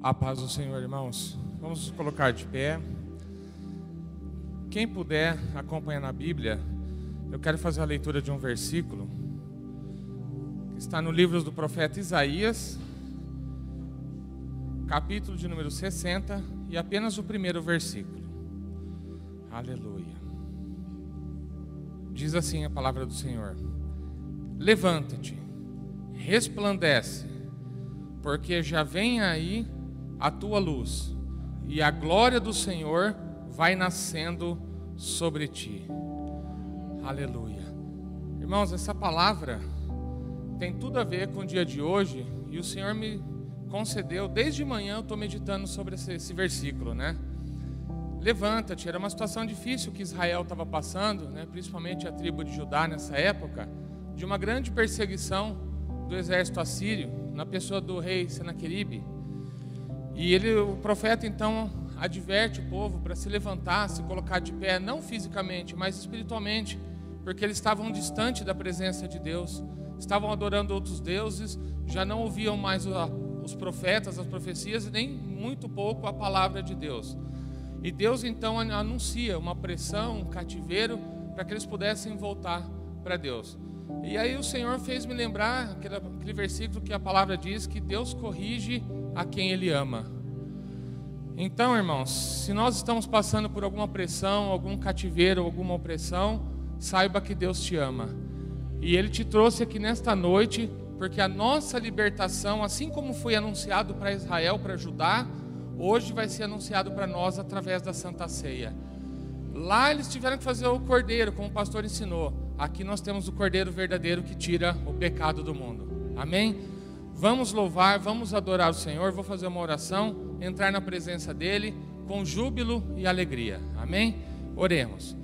A paz do Senhor, irmãos. Vamos nos colocar de pé. Quem puder acompanhar na Bíblia, eu quero fazer a leitura de um versículo que está no livro do profeta Isaías, capítulo de número 60, e apenas o primeiro versículo. Aleluia. Diz assim a palavra do Senhor: levanta-te, resplandece, porque já vem aí a tua luz, e a glória do Senhor vai nascendo sobre ti. Aleluia. Irmãos, essa palavra tem tudo a ver com o dia de hoje, e o Senhor me concedeu, desde manhã eu estou meditando sobre esse versículo, né? Levanta-te. Era uma situação difícil que Israel estava passando, né? Principalmente a tribo de Judá nessa época, de uma grande perseguição do exército assírio, na pessoa do rei Senaqueribe. E o profeta então adverte o povo para se levantar, se colocar de pé, não fisicamente, mas espiritualmente, porque eles estavam distante da presença de Deus, estavam adorando outros deuses, já não ouviam mais os profetas, as profecias, e nem muito pouco a palavra de Deus. E Deus então anuncia uma pressão, um cativeiro, para que eles pudessem voltar para Deus. E aí o Senhor fez me lembrar aquele versículo que a palavra diz que Deus corrige a quem Ele ama. Então, irmãos, se nós estamos passando por alguma pressão, algum cativeiro, alguma opressão, saiba que Deus te ama. E Ele te trouxe aqui nesta noite, porque a nossa libertação, assim como foi anunciado para Israel, para Judá, hoje vai ser anunciado para nós através da Santa Ceia. Lá eles tiveram que fazer o cordeiro, como o pastor ensinou. Aqui nós temos o cordeiro verdadeiro que tira o pecado do mundo. Amém? Vamos louvar, vamos adorar o Senhor. Vou fazer uma oração, entrar na presença dEle com júbilo e alegria. Amém? Oremos.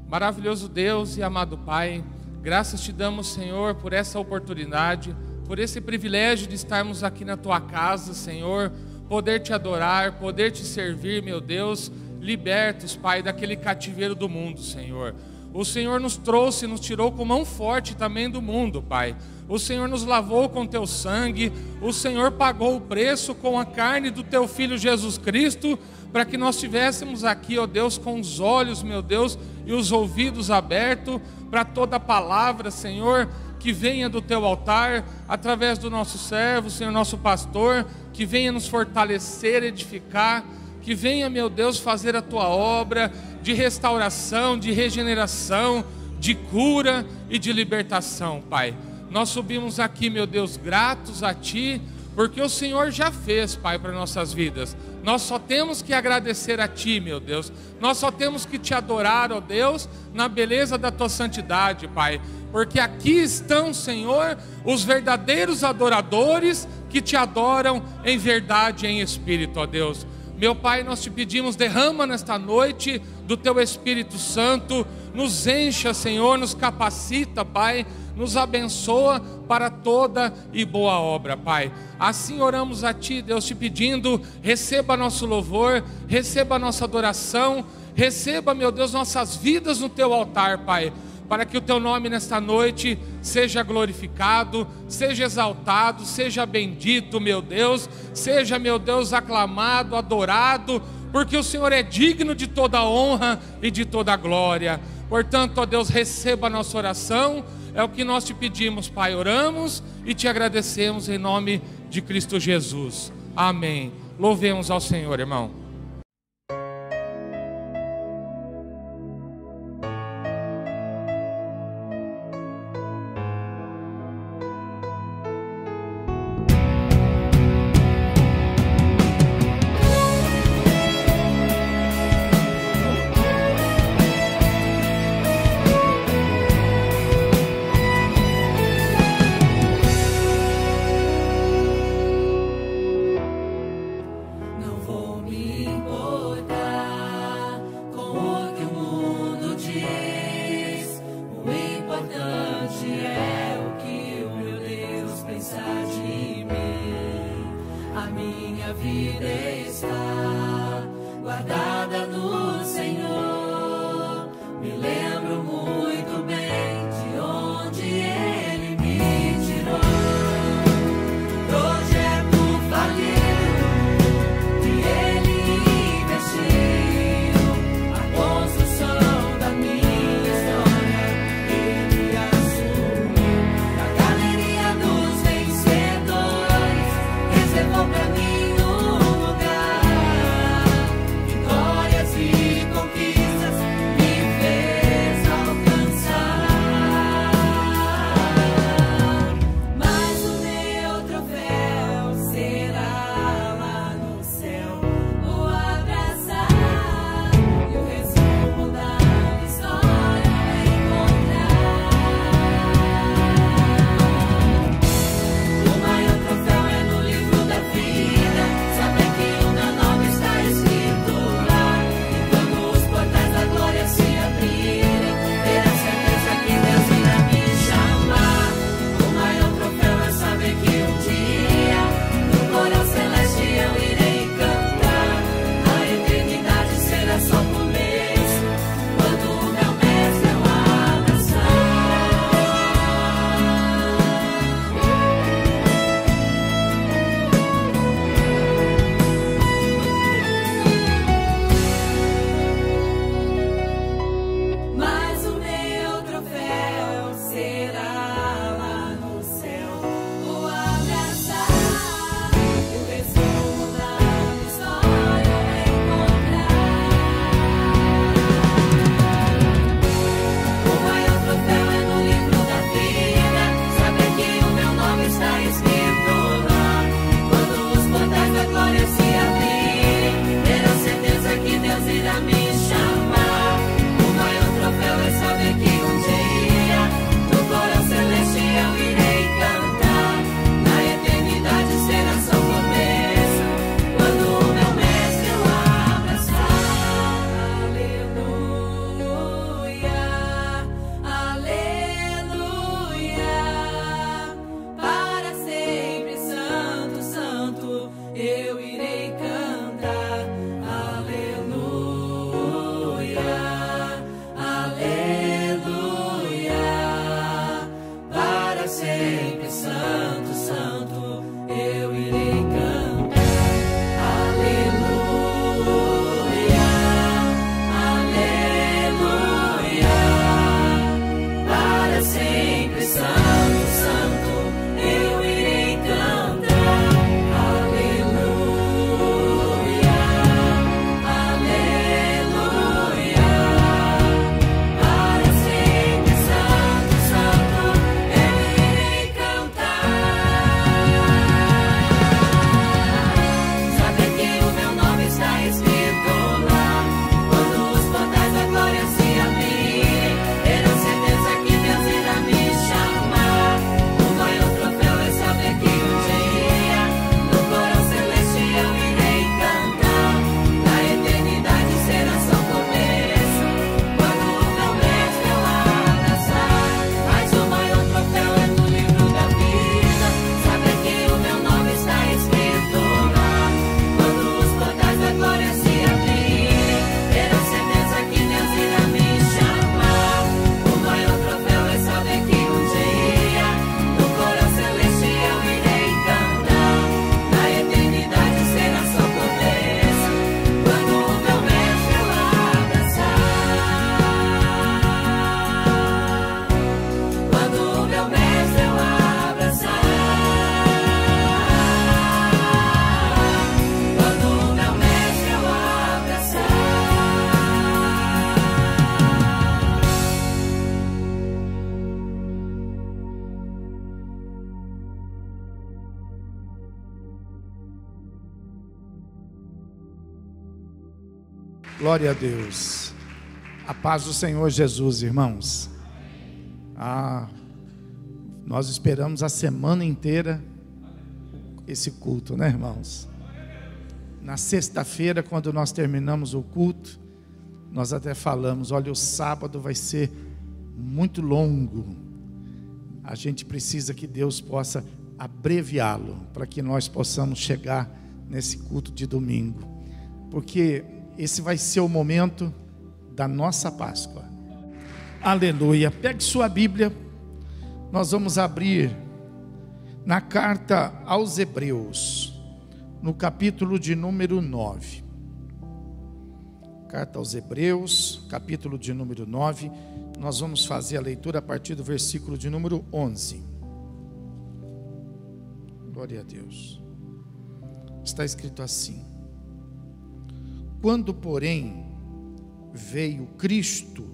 Maravilhoso Deus e amado Pai, graças te damos, Senhor, por essa oportunidade, por esse privilégio de estarmos aqui na Tua casa, Senhor, poder te adorar, poder te servir, meu Deus, libertos, Pai, daquele cativeiro do mundo, Senhor. O Senhor nos trouxe, nos tirou com mão forte também do mundo, Pai. O Senhor nos lavou com Teu sangue, o Senhor pagou o preço com a carne do Teu Filho Jesus Cristo, para que nós estivéssemos aqui, ó Deus, com os olhos, meu Deus, e os ouvidos abertos para toda a palavra, Senhor, que venha do Teu altar, através do nosso servo, Senhor, nosso pastor, que venha nos fortalecer, edificar, que venha, meu Deus, fazer a Tua obra de restauração, de regeneração, de cura e de libertação, Pai. Nós subimos aqui, meu Deus, gratos a Ti, porque o Senhor já fez, Pai, para nossas vidas. Nós só temos que agradecer a Ti, meu Deus. Nós só temos que Te adorar, ó Deus, na beleza da Tua santidade, Pai. Porque aqui estão, Senhor, os verdadeiros adoradores que Te adoram em verdade e em espírito, ó Deus. Meu Pai, nós Te pedimos, derrama nesta noite do Teu Espírito Santo, nos encha, Senhor, nos capacita, Pai, nos abençoa para toda e boa obra, Pai. Assim oramos a Ti, Deus, Te pedindo, receba nosso louvor, receba nossa adoração, receba, meu Deus, nossas vidas no Teu altar, Pai, para que o Teu nome nesta noite seja glorificado, seja exaltado, seja bendito, meu Deus, seja, meu Deus, aclamado, adorado, porque o Senhor é digno de toda honra e de toda glória. Portanto, ó Deus, receba a nossa oração, é o que nós Te pedimos, Pai. Oramos e Te agradecemos em nome de Cristo Jesus. Amém. Louvemos ao Senhor, irmão. sempre. Santo, santo, eu irei cantar. Aleluia, aleluia, para sempre. Santo, santo, eu irei cantar. Aleluia, aleluia, para sempre. Santo, santo, eu irei cantar. Saber que o meu nome está escrito lá, quando os portais da glória se abrirem, terão certeza que Deus irá me chamar. O maior troféu é saber que um dia no coro celestial irei cantar. Na eternidade será só começo, quando o meu mestre eu abraçar. Mas o maior troféu é no livro da vida, saber que o meu nome está escrito lá. Quando os portais da glória se abrirem, terão certeza que Deus irá me chamar. O maior troféu é saber que um dia no coro celestial irei cantar. Na eternidade será só começo, quando o meu mestre eu abraçar. Quando o meu mestre eu abraçar. Quando o meu mestre eu abraçar. Glória a Deus. A paz do Senhor Jesus, irmãos. Nós esperamos a semana inteira esse culto, né, irmãos? Na sexta-feira, quando nós terminamos o culto, nós até falamos: olha, o sábado vai ser muito longo. A gente precisa que Deus possa abreviá-lo, para que nós possamos chegar nesse culto de domingo, porque esse vai ser o momento da nossa Páscoa. Aleluia. Pegue sua Bíblia. Nós vamos abrir na carta aos Hebreus, no capítulo de número 9. Carta aos Hebreus, capítulo de número 9. Nós vamos fazer a leitura a partir do versículo de número 11. Glória a Deus. Está escrito assim: quando, porém, veio Cristo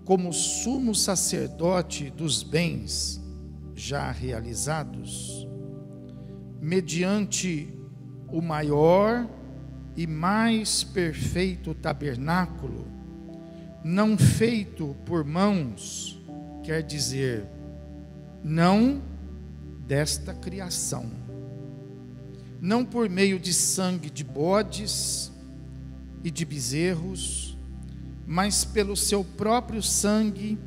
como sumo sacerdote dos bens já realizados, mediante o maior e mais perfeito tabernáculo, não feito por mãos, quer dizer, não desta criação, não por meio de sangue de bodes e de bezerros, mas pelo seu próprio sangue,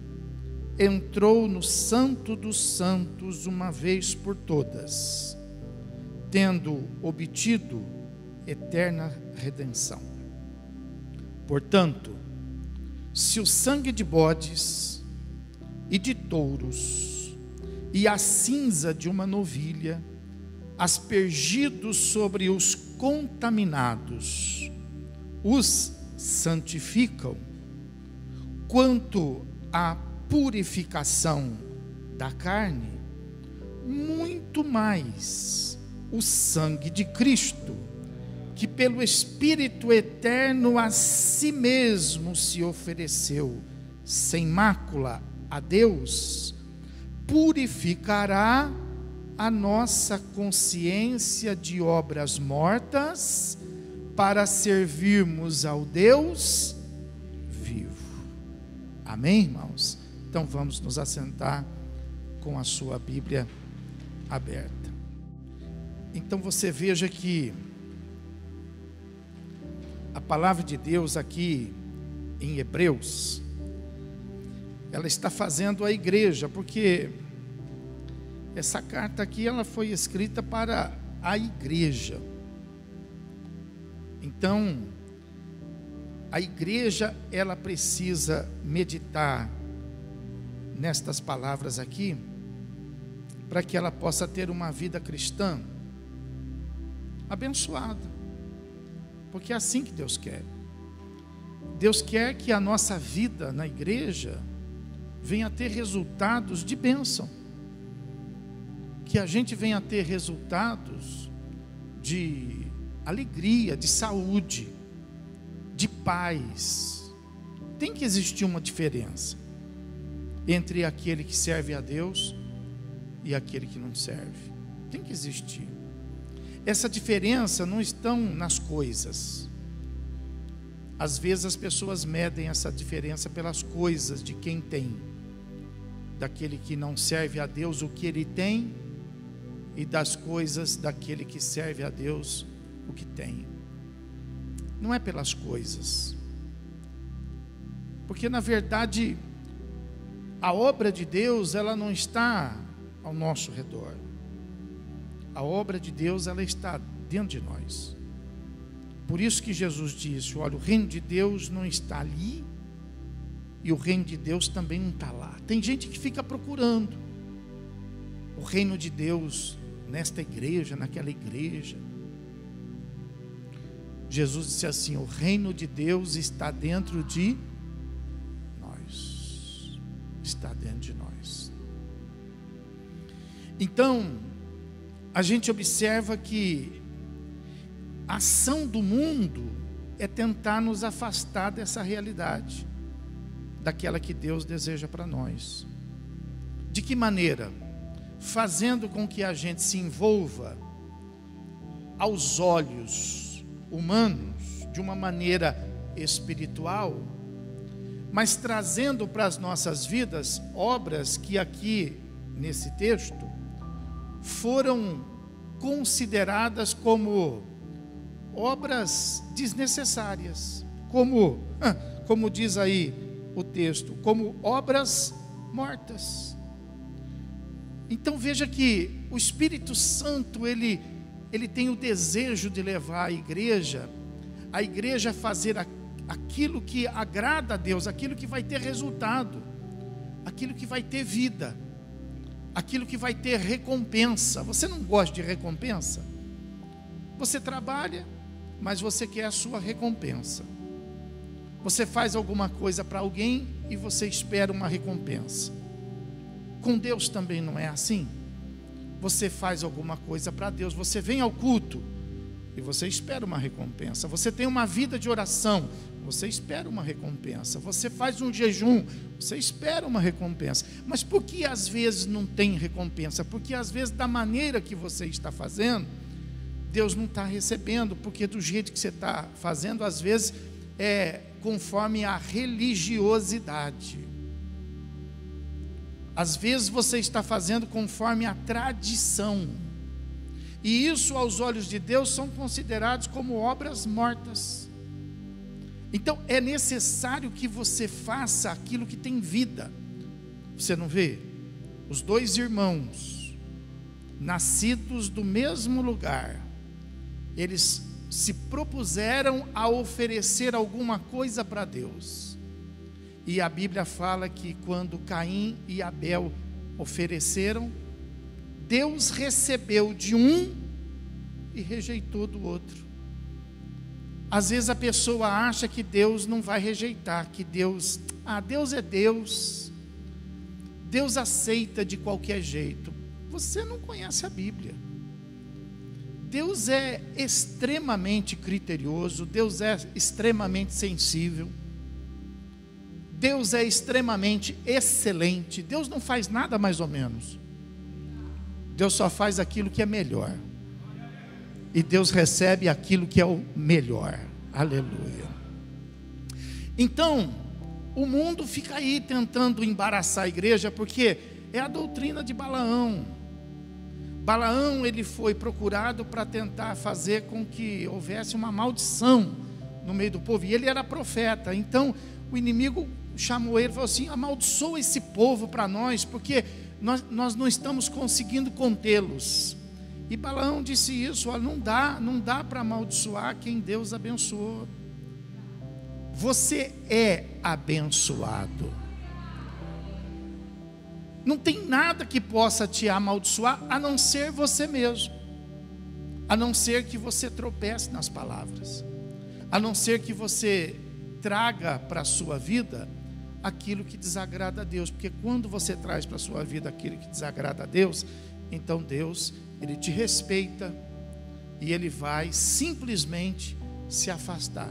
entrou no Santo dos Santos uma vez por todas, tendo obtido eterna redenção. Portanto, se o sangue de bodes e de touros e a cinza de uma novilha, aspergidos sobre os contaminados, os santificam, quanto à purificação da carne, muito mais o sangue de Cristo, que pelo Espírito eterno a si mesmo se ofereceu sem mácula a Deus, purificará a nossa consciência de obras mortas, para servirmos ao Deus vivo. Amém, irmãos? Então vamos nos assentar com a sua Bíblia aberta. Então você veja que a palavra de Deus aqui em Hebreus, ela está fazendo a igreja, porque essa carta aqui ela foi escrita para a igreja. Então, a igreja, ela precisa meditar nestas palavras aqui, para que ela possa ter uma vida cristã abençoada, porque é assim que Deus quer. Deus quer que a nossa vida na igreja venha a ter resultados de bênção, que a gente venha a ter resultados de alegria, de saúde, de paz. Tem que existir uma diferença entre aquele que serve a Deus e aquele que não serve. Tem que existir. Essa diferença não está nas coisas. Às vezes as pessoas medem essa diferença pelas coisas de quem tem, daquele que não serve a Deus, o que ele tem, e das coisas daquele que serve a Deus, o que tem. Não é pelas coisas, porque na verdade a obra de Deus, ela não está ao nosso redor. A obra de Deus, ela está dentro de nós. Por isso que Jesus disse: olha, o reino de Deus não está ali, e o reino de Deus também não está lá. Tem gente que fica procurando o reino de Deus nesta igreja, naquela igreja. Jesus disse assim: o reino de Deus está dentro de nós. Está dentro de nós. Então, a gente observa que a ação do mundo é tentar nos afastar dessa realidade, daquela que Deus deseja para nós. De que maneira? Fazendo com que a gente se envolva aos olhos humanos de uma maneira espiritual, mas trazendo para as nossas vidas obras que aqui nesse texto foram consideradas como obras desnecessárias, como diz aí o texto, como obras mortas. Então veja que o Espírito Santo, ele tem o desejo de levar a igreja a fazer aquilo que agrada a Deus, aquilo que vai ter resultado, aquilo que vai ter vida, aquilo que vai ter recompensa. Você não gosta de recompensa? Você trabalha, mas você quer a sua recompensa. Você faz alguma coisa para alguém e você espera uma recompensa. Com Deus também não é assim. Você faz alguma coisa para Deus, você vem ao culto e você espera uma recompensa. Você tem uma vida de oração, você espera uma recompensa. Você faz um jejum, você espera uma recompensa. Mas por que às vezes não tem recompensa? Porque às vezes da maneira que você está fazendo, Deus não está recebendo, porque do jeito que você está fazendo, às vezes é conforme a religiosidade. Às vezes você está fazendo conforme a tradição. E isso aos olhos de Deus são considerados como obras mortas. Então é necessário que você faça aquilo que tem vida. Você não vê? Os dois irmãos, nascidos do mesmo lugar, eles se propuseram a oferecer alguma coisa para Deus. E a Bíblia fala que quando Caim e Abel ofereceram, Deus recebeu de um e rejeitou do outro. Às vezes a pessoa acha que Deus não vai rejeitar, que Deus é Deus, Deus aceita de qualquer jeito. Você não conhece a Bíblia. Deus é extremamente criterioso, Deus é extremamente sensível, Deus é extremamente excelente. Deus não faz nada mais ou menos. Deus só faz aquilo que é melhor. E Deus recebe aquilo que é o melhor. Aleluia. Então, o mundo fica aí tentando embaraçar a igreja, porque é a doutrina de Balaão. Balaão, ele foi procurado para tentar fazer com que houvesse uma maldição no meio do povo. E ele era profeta. Então, o inimigo chamou ele e falou assim: amaldiçoa esse povo para nós, porque nós não estamos conseguindo contê-los. E Balaão disse isso: olha, não dá para amaldiçoar quem Deus abençoou. Você é abençoado. Não tem nada que possa te amaldiçoar, a não ser você mesmo. A não ser que você tropece nas palavras. A não ser que você traga para a sua vida aquilo que desagrada a Deus. Porque quando você traz para a sua vida aquilo que desagrada a Deus, então Deus, Ele te respeita e Ele vai simplesmente se afastar.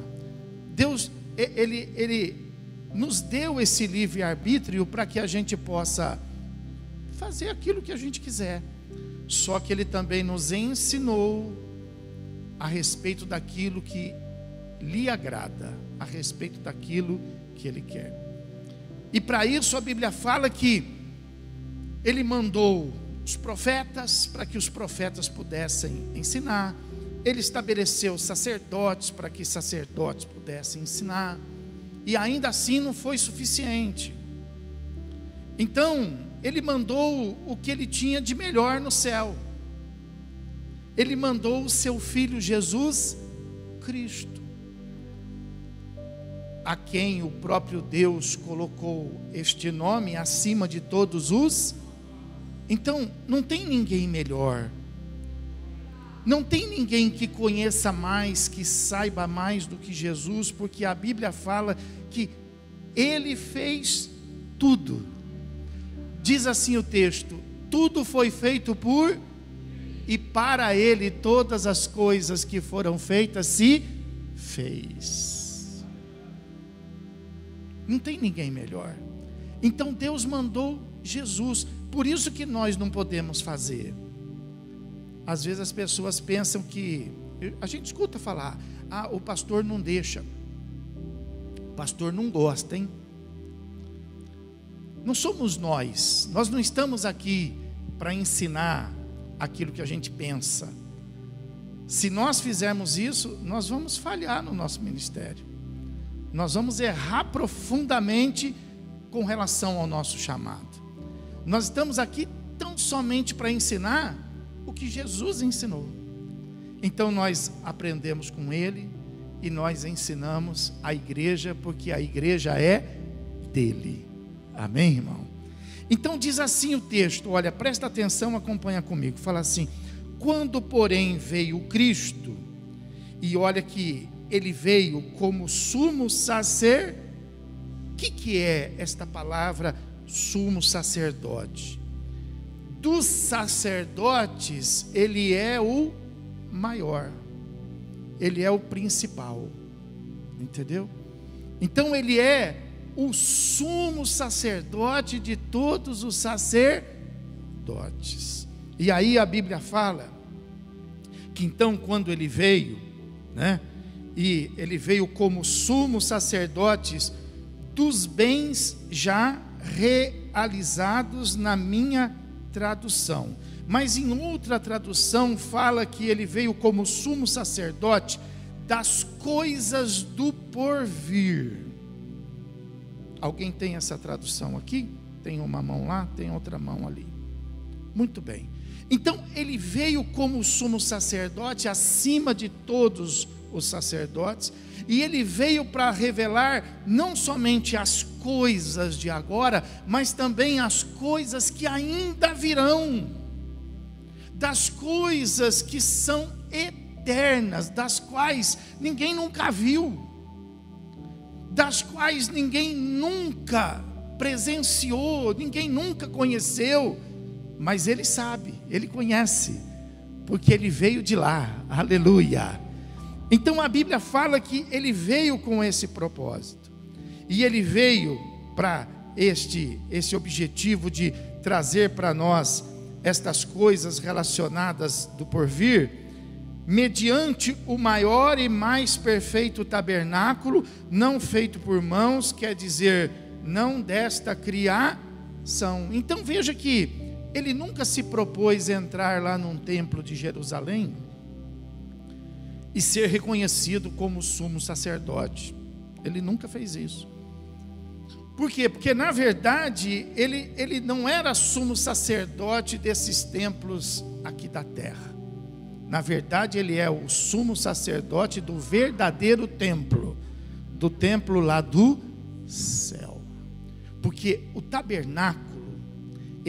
Deus, Ele nos deu esse livre-arbítrio para que a gente possa fazer aquilo que a gente quiser. Só que Ele também nos ensinou a respeito daquilo que lhe agrada, a respeito daquilo que Ele quer. E para isso a Bíblia fala que Ele mandou os profetas para que os profetas pudessem ensinar. Ele estabeleceu sacerdotes para que sacerdotes pudessem ensinar. E ainda assim não foi suficiente. Então, Ele mandou o que Ele tinha de melhor no céu. Ele mandou o seu Filho Jesus Cristo, a quem o próprio Deus colocou este nome acima de todos os. Então, não tem ninguém melhor. Não tem ninguém que conheça mais, que saiba mais do que Jesus, porque a Bíblia fala que Ele fez tudo. Diz assim o texto: tudo foi feito por e para Ele todas as coisas que foram feitas se fez. Não tem ninguém melhor. Então Deus mandou Jesus. Por isso que nós não podemos fazer. Às vezes as pessoas pensam que, a gente escuta falar, o pastor não deixa, o pastor não gosta, hein? Não somos nós não estamos aqui para ensinar aquilo que a gente pensa. Se nós fizermos isso, nós vamos falhar no nosso ministério, nós vamos errar profundamente com relação ao nosso chamado. Nós estamos aqui tão somente para ensinar o que Jesus ensinou. Então nós aprendemos com Ele e nós ensinamos a igreja, porque a igreja é dele. Amém, irmão? Então diz assim o texto, olha, presta atenção, acompanha comigo. Fala assim: quando porém veio Cristo, e olha que Ele veio como sumo sacerdote. O que é esta palavra sumo sacerdote? Dos sacerdotes, Ele é o maior, Ele é o principal, entendeu? Então Ele é o sumo sacerdote de todos os sacerdotes. E aí a Bíblia fala que então quando Ele veio, né, e Ele veio como sumo sacerdote dos bens já realizados, na minha tradução, mas em outra tradução fala que Ele veio como sumo sacerdote das coisas do porvir. Alguém tem essa tradução aqui? Tem uma mão lá, tem outra mão ali. Muito bem. Então Ele veio como sumo sacerdote acima de todos os sacerdotes, e Ele veio para revelar não somente as coisas de agora, mas também as coisas que ainda virão, das coisas que são eternas, das quais ninguém nunca viu, das quais ninguém nunca presenciou, ninguém nunca conheceu, mas Ele sabe, Ele conhece, porque Ele veio de lá. Aleluia. Então a Bíblia fala que Ele veio com esse propósito, e Ele veio para esse objetivo de trazer para nós estas coisas relacionadas do porvir, mediante o maior e mais perfeito tabernáculo, não feito por mãos, quer dizer, não desta criação. Então veja que Ele nunca se propôs entrar lá num templo de Jerusalém e ser reconhecido como sumo sacerdote. Ele nunca fez isso. Por quê? Porque na verdade ele não era sumo sacerdote desses templos aqui da terra. Na verdade Ele é o sumo sacerdote do verdadeiro templo, do templo lá do céu. Porque o tabernáculo,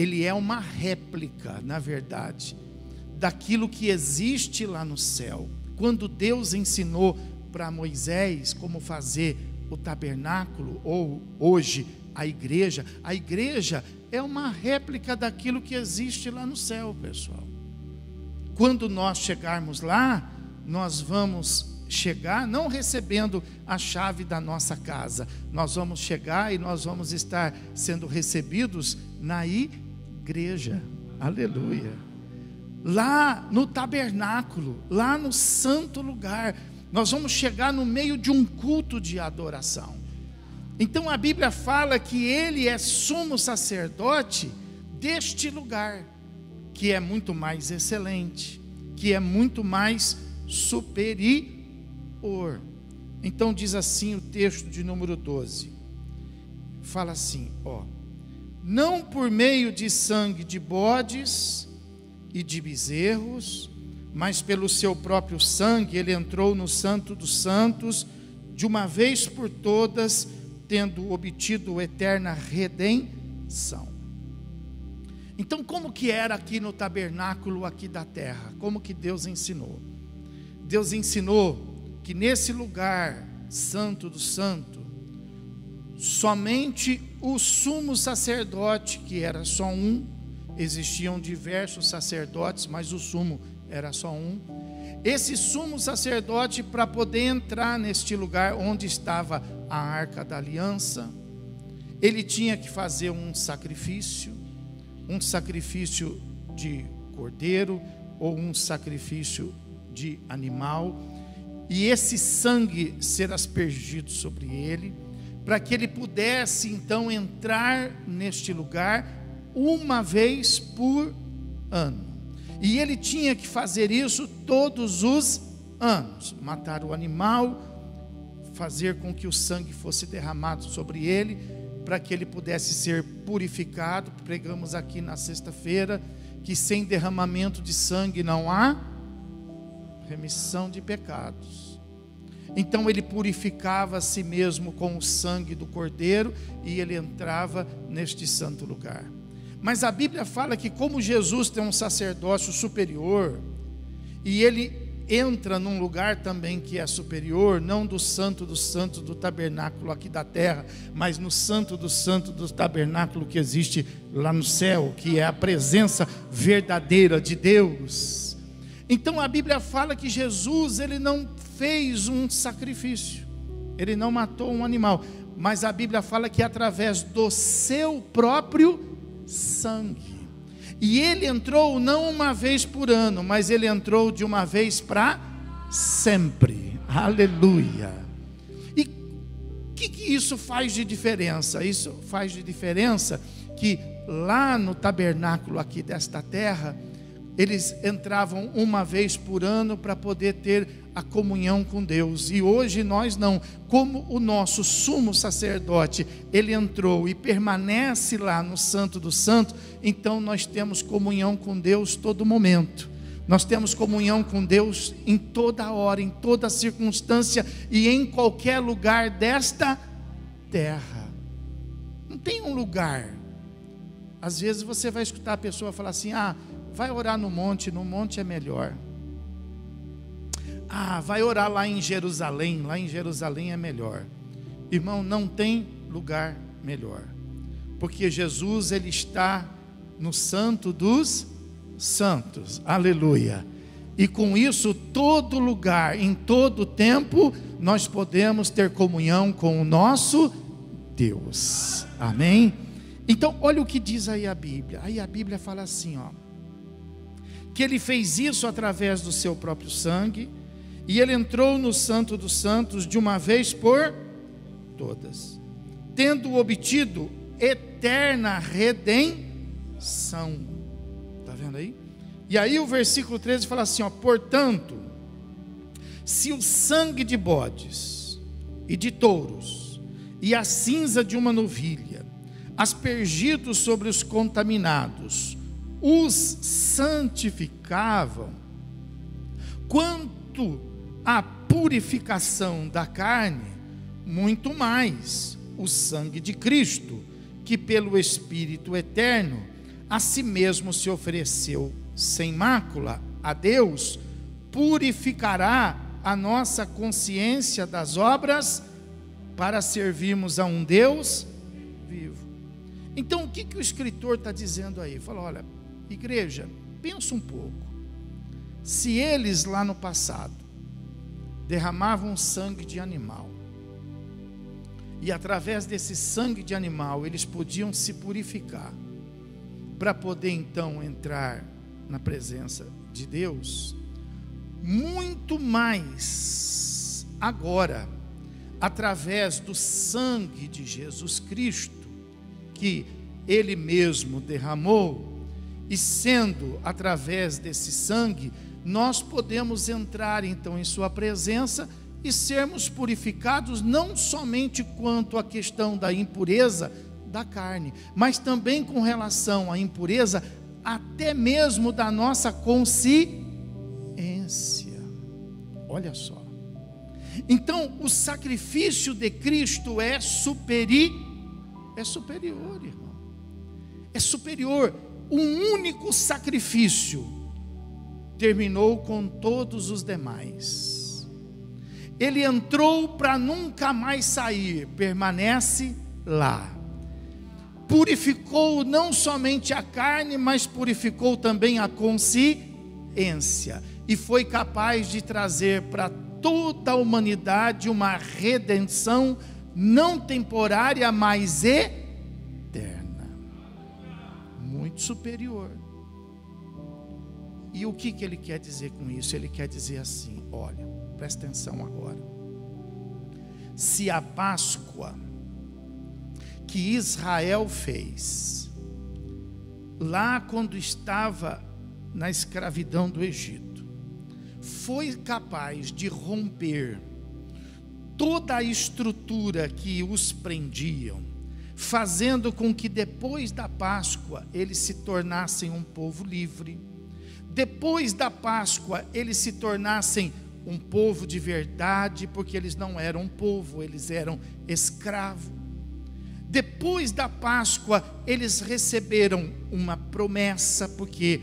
ele é uma réplica, na verdade, daquilo que existe lá no céu. Quando Deus ensinou para Moisés como fazer o tabernáculo, ou hoje a igreja é uma réplica daquilo que existe lá no céu, pessoal. Quando nós chegarmos lá, nós vamos chegar não recebendo a chave da nossa casa, nós vamos chegar e nós vamos estar sendo recebidos na igreja, aleluia, lá no tabernáculo, lá no santo lugar. Nós vamos chegar no meio de um culto de adoração. Então a Bíblia fala que ele é sumo sacerdote deste lugar, que é muito mais excelente, que é muito mais superior. Então diz assim o texto de número 12, fala assim, não por meio de sangue de bodes e de bezerros, mas pelo seu próprio sangue ele entrou no Santo dos Santos, de uma vez por todas, tendo obtido eterna redenção. Então, como que era aqui no tabernáculo aqui da terra? Como que Deus ensinou? Deus ensinou que nesse lugar santo do santo, somente o sumo sacerdote, que era só um, existiam diversos sacerdotes, mas o sumo era só um. Esse sumo sacerdote, para poder entrar neste lugar onde estava a arca da aliança, ele tinha que fazer um sacrifício de cordeiro ou um sacrifício de animal, e esse sangue ser aspergido sobre ele, para que ele pudesse então entrar neste lugar uma vez por ano. E ele tinha que fazer isso todos os anos, matar o animal, fazer com que o sangue fosse derramado sobre ele, para que ele pudesse ser purificado. Pregamos aqui na sexta-feira que sem derramamento de sangue não há remissão de pecados. Então ele purificava a si mesmo com o sangue do cordeiro e ele entrava neste santo lugar. Mas a Bíblia fala que como Jesus tem um sacerdócio superior, e ele entra num lugar também que é superior, não do santo dos santos do tabernáculo aqui da terra, mas no santo dos santos do tabernáculo que existe lá no céu, que é a presença verdadeira de Deus. Então a Bíblia fala que Jesus, ele não fez um sacrifício, ele não matou um animal, mas a Bíblia fala que através do seu próprio sangue, e ele entrou não uma vez por ano, mas ele entrou de uma vez para sempre, aleluia. E o que isso faz de diferença? Isso faz de diferença que lá no tabernáculo aqui desta terra, eles entravam uma vez por ano para poder ter a comunhão com Deus, e hoje nós não. Como o nosso sumo sacerdote, ele entrou e permanece lá no Santo do Santo, então nós temos comunhão com Deus todo momento, nós temos comunhão com Deus em toda hora, em toda circunstância e em qualquer lugar desta terra. Não tem um lugar. Às vezes você vai escutar a pessoa falar assim: vai orar no monte é melhor. Vai orar lá em Jerusalém é melhor. Irmão, não tem lugar melhor, porque Jesus, ele está no Santo dos Santos, aleluia. E com isso, todo lugar, em todo tempo, nós podemos ter comunhão com o nosso Deus, amém? Então, olha o que diz aí a Bíblia. Aí a Bíblia fala assim, que ele fez isso através do seu próprio sangue, e ele entrou no Santo dos Santos de uma vez por todas, tendo obtido eterna redenção. Está vendo aí? E aí o versículo 13 fala assim, portanto, se o sangue de bodes e de touros e a cinza de uma novilha, aspergidos sobre os contaminados, os santificavam, quanto a purificação da carne, muito mais o sangue de Cristo, que pelo Espírito eterno a si mesmo se ofereceu sem mácula a Deus, purificará a nossa consciência das obras para servirmos a um Deus vivo. Então, o que o escritor está dizendo aí? Fala, olha, igreja, pensa um pouco. Se eles lá no passado derramavam sangue de animal, e através desse sangue de animal eles podiam se purificar, para poder então entrar na presença de Deus, muito mais agora, através do sangue de Jesus Cristo, que Ele mesmo derramou, e sendo através desse sangue, nós podemos entrar então em sua presença e sermos purificados, não somente quanto à questão da impureza da carne, mas também com relação à impureza até mesmo da nossa consciência. Olha só. Então, o sacrifício de Cristo é superior, irmão. É superior. Um único sacrifício terminou com todos os demais. Ele entrou para nunca mais sair, permanece lá. Purificou não somente a carne, mas purificou também a consciência. E foi capaz de trazer para toda a humanidade uma redenção não temporária, mas eterna. Muito superior. E o que ele quer dizer com isso? Ele quer dizer assim, olha, presta atenção agora. Se a Páscoa que Israel fez, lá quando estava na escravidão do Egito, foi capaz de romper toda a estrutura que os prendiam, fazendo com que depois da Páscoa eles se tornassem um povo livre. Depois da Páscoa eles se tornassem um povo de verdade, porque eles não eram um povo, eles eram escravos. Depois da Páscoa eles receberam uma promessa, porque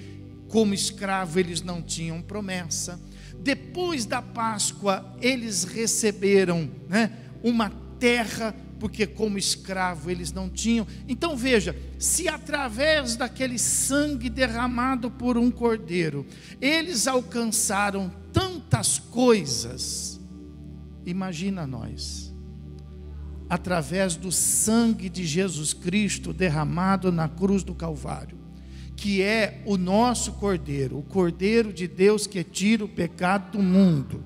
como escravo eles não tinham promessa. Depois da Páscoa eles receberam, uma terra, porque como escravo eles não tinham. Então veja, se através daquele sangue derramado por um cordeiro, eles alcançaram tantas coisas, imagina nós, através do sangue de Jesus Cristo derramado na cruz do Calvário, que é o nosso cordeiro, o cordeiro de Deus que tira o pecado do mundo.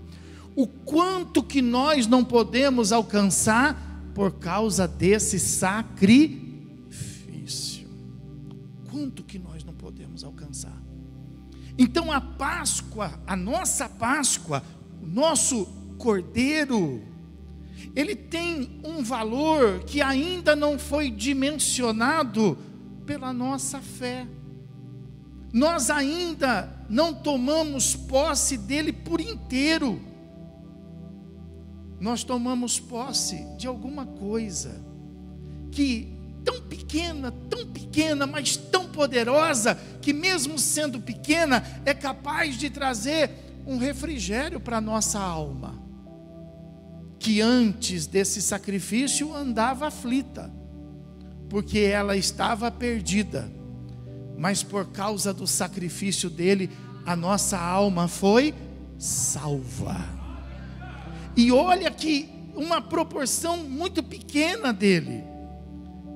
O quanto que nós não podemos alcançar por causa desse sacrifício. Quanto que nós não podemos alcançar. Então a Páscoa, a nossa Páscoa, o nosso cordeiro, ele tem um valor que ainda não foi dimensionado pela nossa fé. Nós ainda não tomamos posse dele por inteiro. Nós tomamos posse de alguma coisa que tão pequena, mas tão poderosa, que mesmo sendo pequena, é capaz de trazer um refrigério para a nossa alma, que antes desse sacrifício andava aflita, porque ela estava perdida, mas por causa do sacrifício dele, a nossa alma foi salva. E olha que uma proporção muito pequena dele,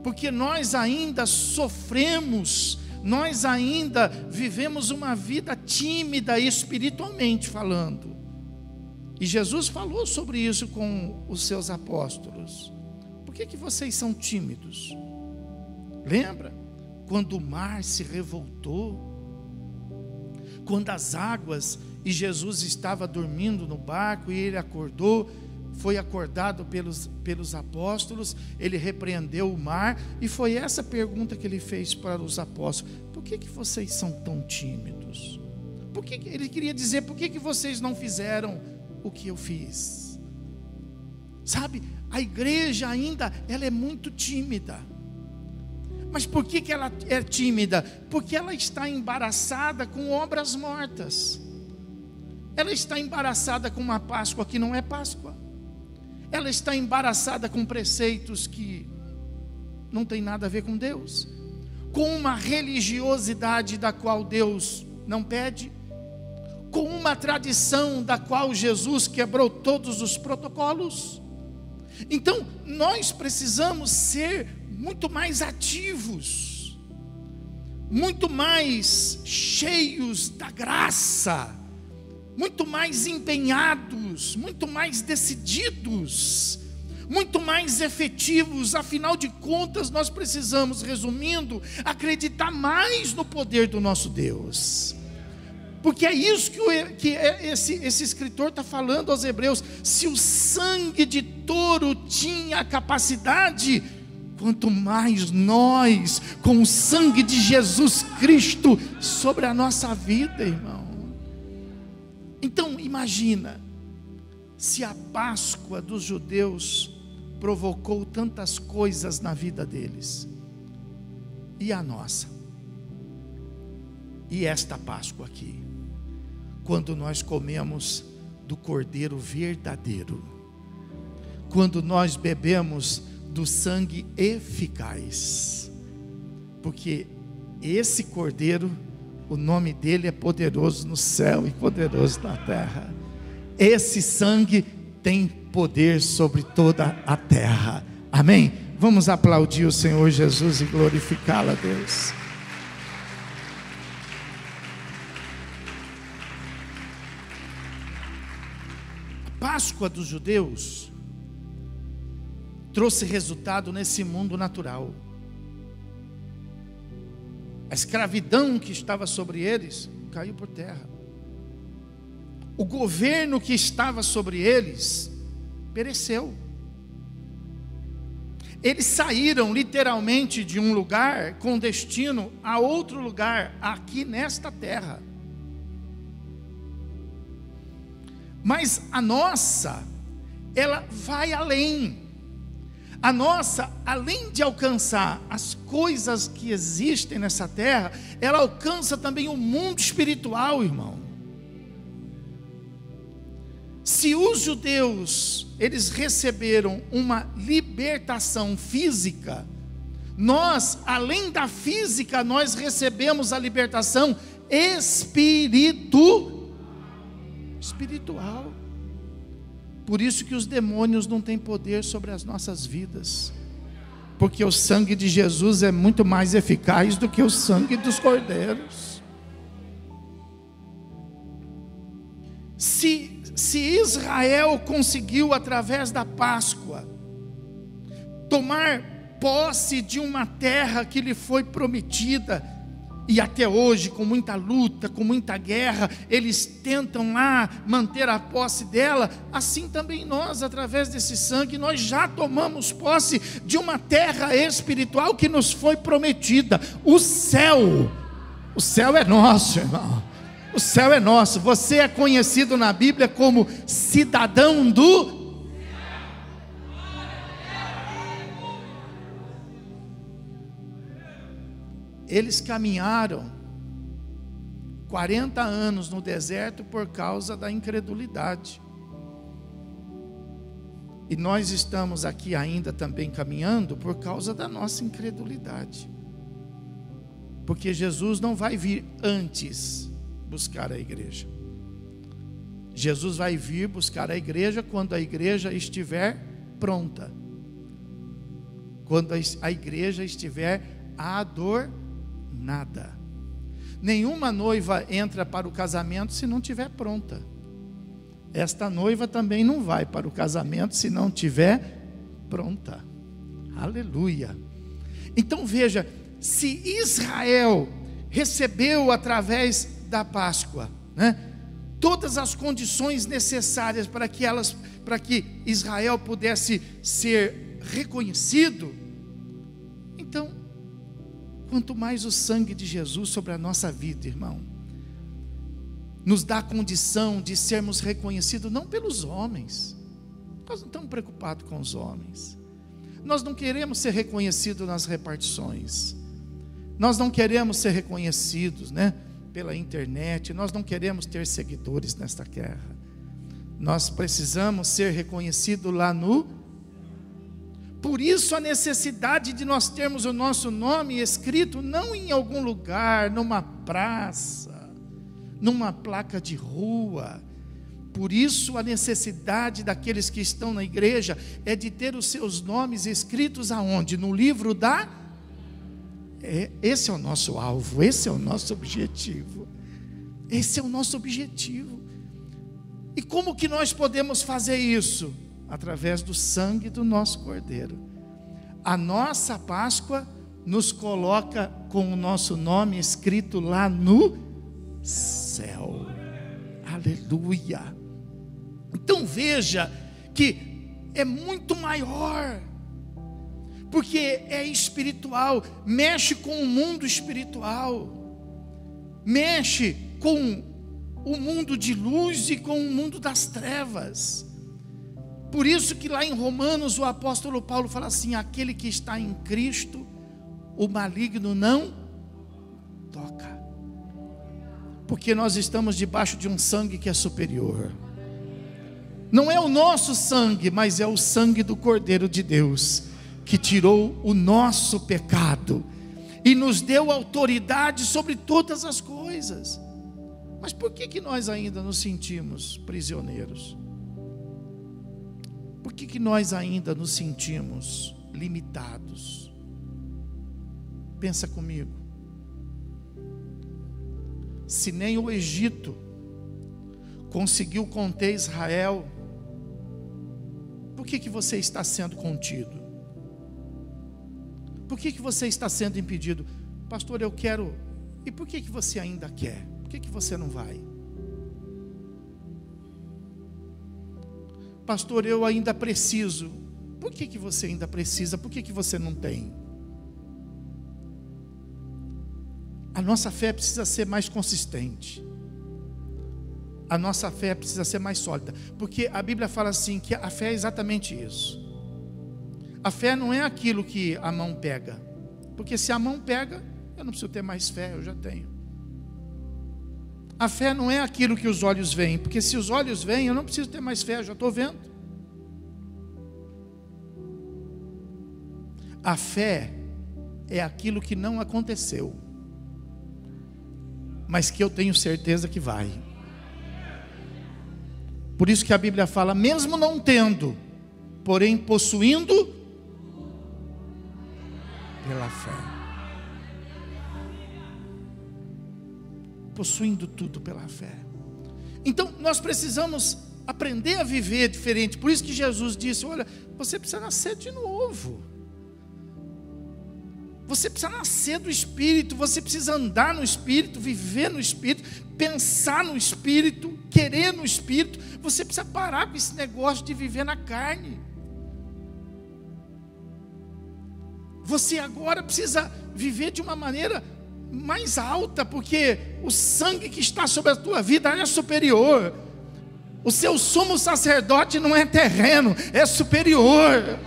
porque nós ainda sofremos, nós ainda vivemos uma vida tímida espiritualmente falando. E Jesus falou sobre isso com os seus apóstolos. Por que vocês são tímidos? Lembra? Quando o mar se revoltou, quando as águas, e Jesus estava dormindo no barco, e ele acordou, foi acordado pelos apóstolos, ele repreendeu o mar, e foi essa pergunta que ele fez para os apóstolos: por que vocês são tão tímidos? Ele queria dizer, por que vocês não fizeram o que eu fiz? Sabe, a igreja ainda, ela é muito tímida, Mas por que ela é tímida? Porque ela está embaraçada com obras mortas. Ela está embaraçada com uma Páscoa que não é Páscoa. Ela está embaraçada com preceitos que não tem nada a ver com Deus, com uma religiosidade da qual Deus não pede, com uma tradição da qual Jesus quebrou todos os protocolos. Então, nós precisamos ser muito mais ativos, muito mais cheios da graça, muito mais empenhados, muito mais decididos, muito mais efetivos. Afinal de contas, nós precisamos, resumindo, acreditar mais no poder do nosso Deus. Porque é isso que esse escritor está falando aos hebreus. Se o sangue de touro tinha a capacidade, quanto mais nós, com o sangue de Jesus Cristo sobre a nossa vida, irmão. Então imagina, se a Páscoa dos judeus provocou tantas coisas na vida deles, e a nossa? E esta Páscoa aqui, quando nós comemos do Cordeiro verdadeiro, quando nós bebemos do sangue eficaz, porque esse Cordeiro, o nome dele é poderoso no céu e poderoso na terra. Esse sangue tem poder sobre toda a terra. Amém? Vamos aplaudir o Senhor Jesus e glorificá-lo a Deus. A Páscoa dos judeus trouxe resultado nesse mundo natural. A escravidão que estava sobre eles caiu por terra. O governo que estava sobre eles pereceu. Eles saíram literalmente de um lugar com destino a outro lugar aqui nesta terra. Mas a nossa, ela vai além. A nossa, além de alcançar as coisas que existem nessa terra, ela alcança também o mundo espiritual, irmão. Se os judeus, eles receberam uma libertação física, nós, além da física, nós recebemos a libertação espiritual. Por isso que os demônios não têm poder sobre as nossas vidas, porque o sangue de Jesus é muito mais eficaz do que o sangue dos cordeiros. Se Israel conseguiu, através da Páscoa, tomar posse de uma terra que lhe foi prometida, e até hoje, com muita luta, com muita guerra, eles tentam lá manter a posse dela, assim também nós, através desse sangue, nós já tomamos posse de uma terra espiritual que nos foi prometida. O céu é nosso, irmão. O céu é nosso. Você é conhecido na Bíblia como cidadão do céu. Eles caminharam 40 anos no deserto por causa da incredulidade. E nós estamos aqui ainda também caminhando por causa da nossa incredulidade. Porque Jesus não vai vir antes buscar a igreja. Jesus vai vir buscar a igreja quando a igreja estiver pronta. Quando a igreja estiver adornada. Nenhuma noiva entra para o casamento se não estiver pronta. Esta noiva também não vai para o casamento se não estiver pronta. Aleluia. Então veja, se Israel recebeu através da Páscoa, né, todas as condições necessárias para que Israel pudesse ser reconhecido, então, quanto mais o sangue de Jesus sobre a nossa vida, irmão, nos dá a condição de sermos reconhecidos não pelos homens. Nós não estamos preocupados com os homens. Nós não queremos ser reconhecidos nas repartições. Nós não queremos ser reconhecidos, né, pela internet. Nós não queremos ter seguidores nesta guerra. Nós precisamos ser reconhecidos lá no... Por isso a necessidade de nós termos o nosso nome escrito não em algum lugar, numa praça, numa placa de rua. Por isso a necessidade daqueles que estão na igreja é de ter os seus nomes escritos aonde? No livro da... Esse é o nosso alvo, esse é o nosso objetivo. Esse é o nosso objetivo. E como que nós podemos fazer isso? Através do sangue do nosso Cordeiro. A nossa Páscoa nos coloca com o nosso nome escrito lá no céu. Aleluia. Então veja que é muito maior, porque é espiritual, mexe com o mundo espiritual, mexe com o mundo de luz e com o mundo das trevas. Por isso que lá em Romanos o apóstolo Paulo fala assim: aquele que está em Cristo, o maligno não toca, porque nós estamos debaixo de um sangue que é superior. Não é o nosso sangue, mas é o sangue do Cordeiro de Deus, que tirou o nosso pecado e nos deu autoridade sobre todas as coisas. Mas por que nós ainda nos sentimos prisioneiros? Por que nós ainda nos sentimos limitados? Pensa comigo. Se nem o Egito conseguiu conter Israel, por que você está sendo contido? Por que você está sendo impedido? Pastor, eu quero. E por que você ainda quer? Por que você não vai? Pastor, eu ainda preciso. Por que você ainda precisa? Por que você não tem? A nossa fé precisa ser mais consistente. A nossa fé precisa ser mais sólida. Porque a Bíblia fala assim, que a fé é exatamente isso. A fé não é aquilo que a mão pega. Porque se a mão pega, eu não preciso ter mais fé, eu já tenho. A fé não é aquilo que os olhos veem. Porque se os olhos veem, eu não preciso ter mais fé, eu já estou vendo. A fé é aquilo que não aconteceu, mas que eu tenho certeza que vai. Por isso que a Bíblia fala, mesmo não tendo, porém possuindo pela fé. Possuindo tudo pela fé. Então nós precisamos aprender a viver diferente. Por isso que Jesus disse: olha, você precisa nascer de novo. Você precisa nascer do Espírito, você precisa andar no Espírito, viver no Espírito, pensar no Espírito, querer no Espírito. Você precisa parar com esse negócio de viver na carne. Você agora precisa viver de uma maneira mais alta, porque o sangue que está sobre a tua vida é superior. O seu sumo sacerdote não é terreno, é superior.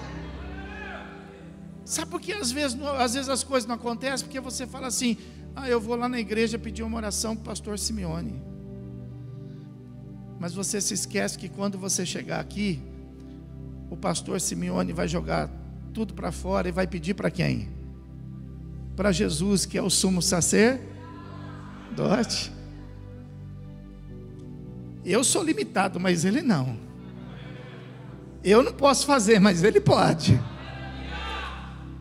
Sabe por que às vezes as coisas não acontecem? Porque você fala assim: eu vou lá na igreja pedir uma oração para o pastor Simeone. Mas você se esquece que quando você chegar aqui, o pastor Simeone vai jogar tudo para fora e vai pedir para quem? Para Jesus, que é o sumo sacerdote. Eu sou limitado, mas ele não. Eu não posso fazer, mas ele pode.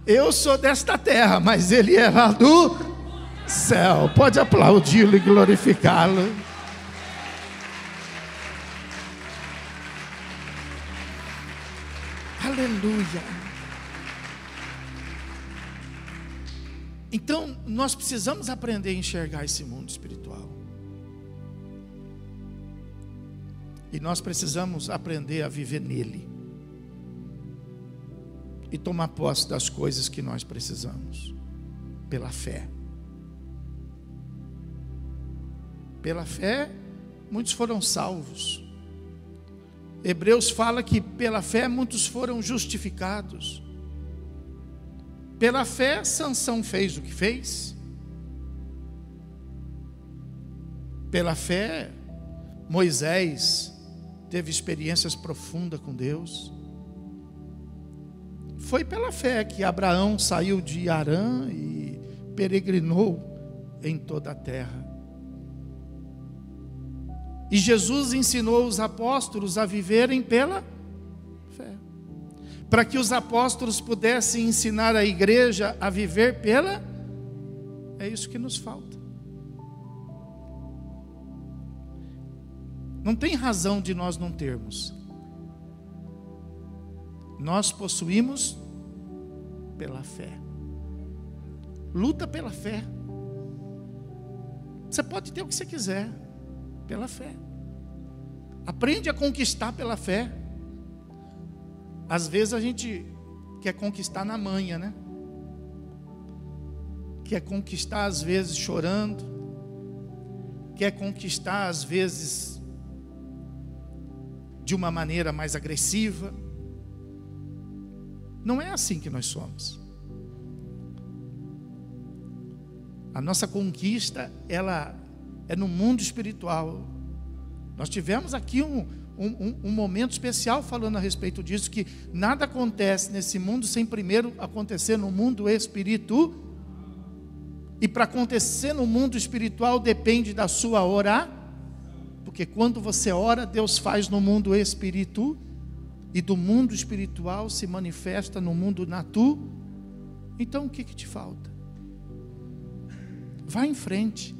Eu sou desta terra, mas ele é lá do céu. Pode aplaudi-lo e glorificá-lo. Aleluia. Então, nós precisamos aprender a enxergar esse mundo espiritual. E nós precisamos aprender a viver nele. E tomar posse das coisas que nós precisamos. Pela fé. Pela fé, muitos foram salvos. Hebreus fala que pela fé muitos foram justificados. Pela fé, Sansão fez o que fez. Pela fé, Moisés teve experiências profundas com Deus. Foi pela fé que Abraão saiu de Harã e peregrinou em toda a terra. E Jesus ensinou os apóstolos a viverem pela fé, para que os apóstolos pudessem ensinar a igreja a viver pela. É isso que nos falta. Não tem razão de nós não termos. Nós possuímos pela fé. Luta pela fé. Você pode ter o que você quiser pela fé. Aprende a conquistar pela fé. Às vezes a gente quer conquistar na manha, né? Quer conquistar às vezes chorando. Quer conquistar às vezes de uma maneira mais agressiva. Não é assim que nós somos. A nossa conquista, ela é no mundo espiritual. Nós tivemos aqui um momento especial falando a respeito disso, que nada acontece nesse mundo sem primeiro acontecer no mundo espiritual. E para acontecer no mundo espiritual depende da sua oração. Porque quando você ora, Deus faz no mundo espiritual. E do mundo espiritual se manifesta no mundo natural. Então o que te falta? Vá em frente.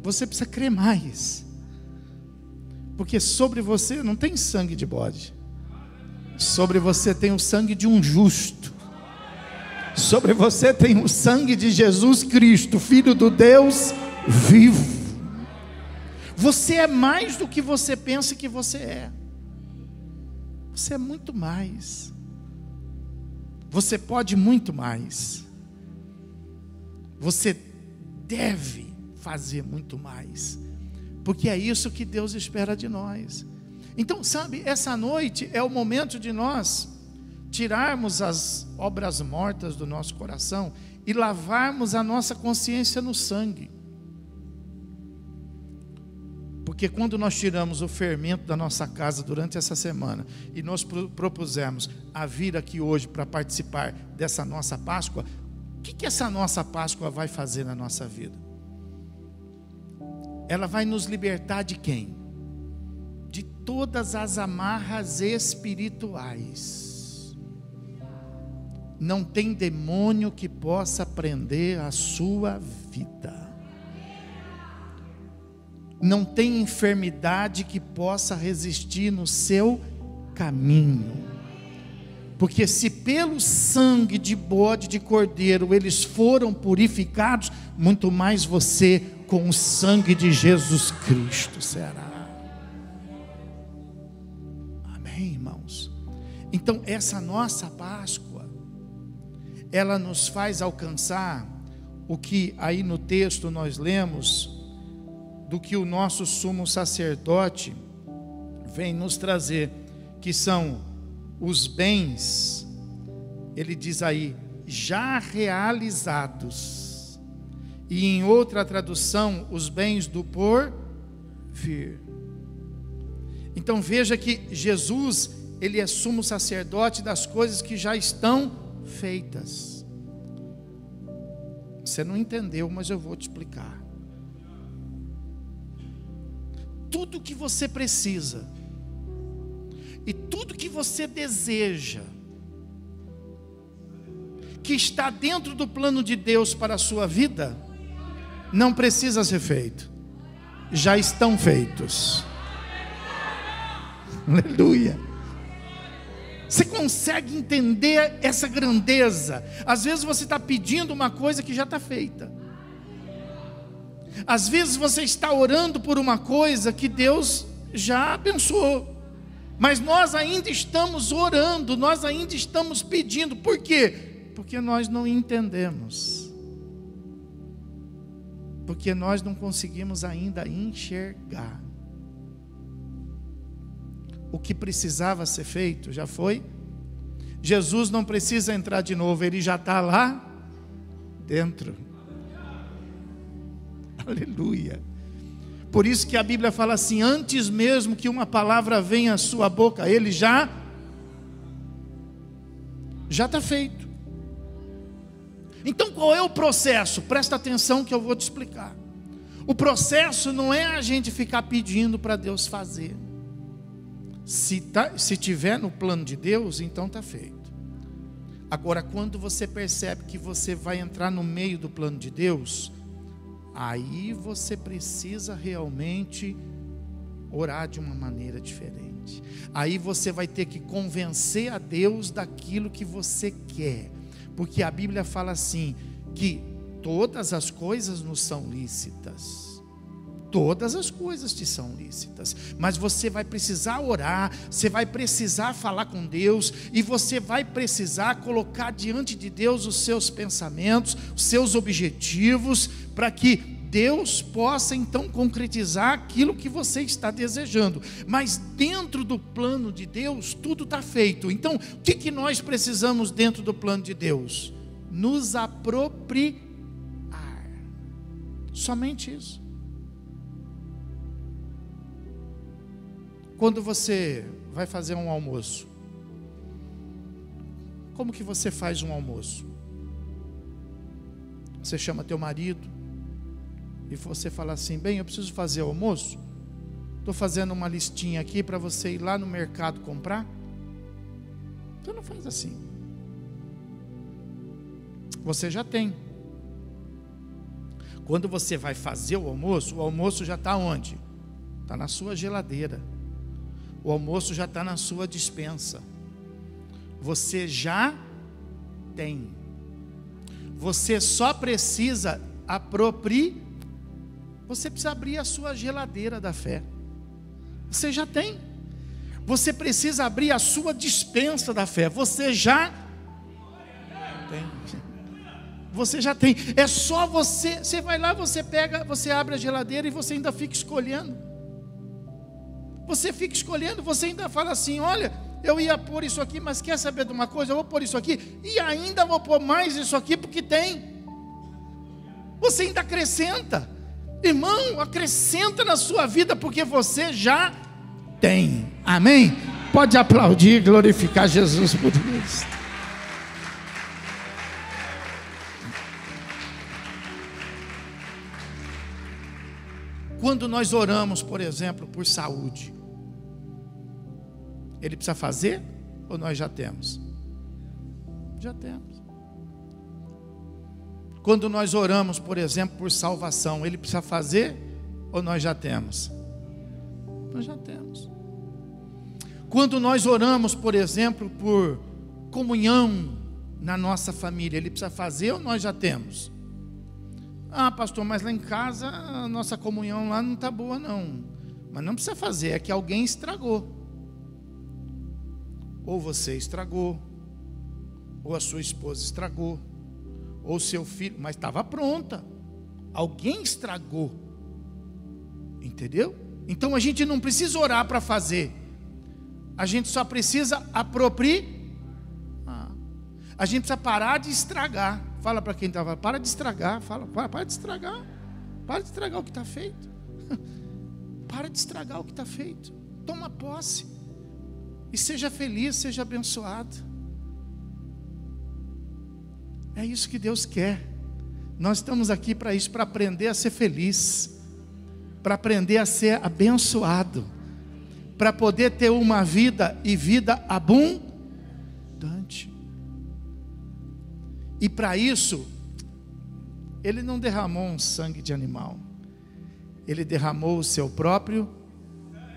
Você precisa crer mais. Porque sobre você não tem sangue de bode. Sobre você tem o sangue de um justo. Sobre você tem o sangue de Jesus Cristo, Filho do Deus vivo. Você é mais do que você pensa que você é. Você é muito mais. Você pode muito mais. Você deve fazer muito mais. Porque é isso que Deus espera de nós. Então, sabe, essa noite é o momento de nós tirarmos as obras mortas do nosso coração e lavarmos a nossa consciência no sangue. Porque quando nós tiramos o fermento da nossa casa durante essa semana e nós propusemos a vir aqui hoje para participar dessa nossa Páscoa, o que essa nossa Páscoa vai fazer na nossa vida? Ela vai nos libertar de quem? De todas as amarras espirituais. Não tem demônio que possa prender a sua vida. Não tem enfermidade que possa resistir no seu caminho. Porque se pelo sangue de bode de cordeiro eles foram purificados, muito mais você com o sangue de Jesus Cristo será. Amém, irmãos? Então essa nossa Páscoa, ela nos faz alcançar o que aí no texto nós lemos, do que o nosso sumo sacerdote vem nos trazer, que são os bens, ele diz aí, já realizados, e em outra tradução, os bens do porvir. Então veja que Jesus, ele é sumo sacerdote das coisas que já estão feitas. Você não entendeu, mas eu vou te explicar. Tudo que você precisa e tudo que você deseja, que está dentro do plano de Deus para a sua vida, não precisa ser feito, já estão feitos. Aleluia. Você consegue entender essa grandeza? Às vezes você está pedindo uma coisa que já está feita. Às vezes você está orando por uma coisa que Deus já abençoou. Mas nós ainda estamos orando, nós ainda estamos pedindo. Por quê? Porque nós não entendemos. Porque nós não conseguimos ainda enxergar. O que precisava ser feito já foi. Jesus não precisa entrar de novo, ele já está lá dentro. Aleluia. Por isso que a Bíblia fala assim: antes mesmo que uma palavra venha à sua boca, ele já está feito. Então qual é o processo? Presta atenção que eu vou te explicar. O processo não é a gente ficar pedindo para Deus fazer. Se tiver no plano de Deus, então está feito. Agora, quando você percebe que você vai entrar no meio do plano de Deus, aí você precisa realmente orar de uma maneira diferente. Aí você vai ter que convencer a Deus daquilo que você quer. Porque a Bíblia fala assim, que todas as coisas nos são lícitas. Todas as coisas te são lícitas, mas você vai precisar orar, você vai precisar falar com Deus, e você vai precisar colocar diante de Deus os seus pensamentos, os seus objetivos, para que Deus possa então concretizar aquilo que você está desejando. Mas dentro do plano de Deus, tudo está feito. Então, o que nós precisamos dentro do plano de Deus? Nos apropriar. Somente isso. Quando você vai fazer um almoço, como que você faz um almoço? Você chama teu marido e você fala assim: bem, eu preciso fazer o almoço, estou fazendo uma listinha aqui para você ir lá no mercado comprar. Você não faz assim. Você já tem. Quando você vai fazer o almoço já está onde? Está na sua geladeira. O almoço já está na sua despensa. Você já tem. Você só precisa apropriar. Você precisa abrir a sua geladeira da fé. Você já tem. Você precisa abrir a sua despensa da fé. Você já tem. Você já tem. É só você. Você vai lá, você pega, você abre a geladeira e você ainda fica escolhendo. Você fica escolhendo, você ainda fala assim: olha, eu ia pôr isso aqui, mas quer saber de uma coisa? Eu vou pôr isso aqui, e ainda vou pôr mais isso aqui, porque tem. Você ainda acrescenta. Irmão, acrescenta na sua vida, porque você já tem. Amém? Pode aplaudir, glorificar Jesus por isso. Quando nós oramos, por exemplo, por saúde, Ele precisa fazer ou nós já temos? Já temos. Quando nós oramos, por exemplo, por salvação, Ele precisa fazer ou nós já temos? Nós já temos. Quando nós oramos, por exemplo, por comunhão na nossa família, Ele precisa fazer ou nós já temos? Ah, pastor, mas lá em casa a nossa comunhão lá não está boa não. Mas não precisa fazer, é que alguém estragou. Ou você estragou, ou a sua esposa estragou, ou seu filho, mas estava pronta. Alguém estragou. Entendeu? Então a gente não precisa orar para fazer. A gente só precisa apropriar. A gente precisa parar de estragar. Fala para quem estava, para de estragar. Fala, para de estragar. Para de estragar o que está feito. Para de estragar o que está feito. Toma posse. E seja feliz, seja abençoado. É isso que Deus quer. Nós estamos aqui para isso, para aprender a ser feliz, para aprender a ser abençoado, para poder ter uma vida e vida abundante. E para isso, Ele não derramou um sangue de animal, Ele derramou o seu próprio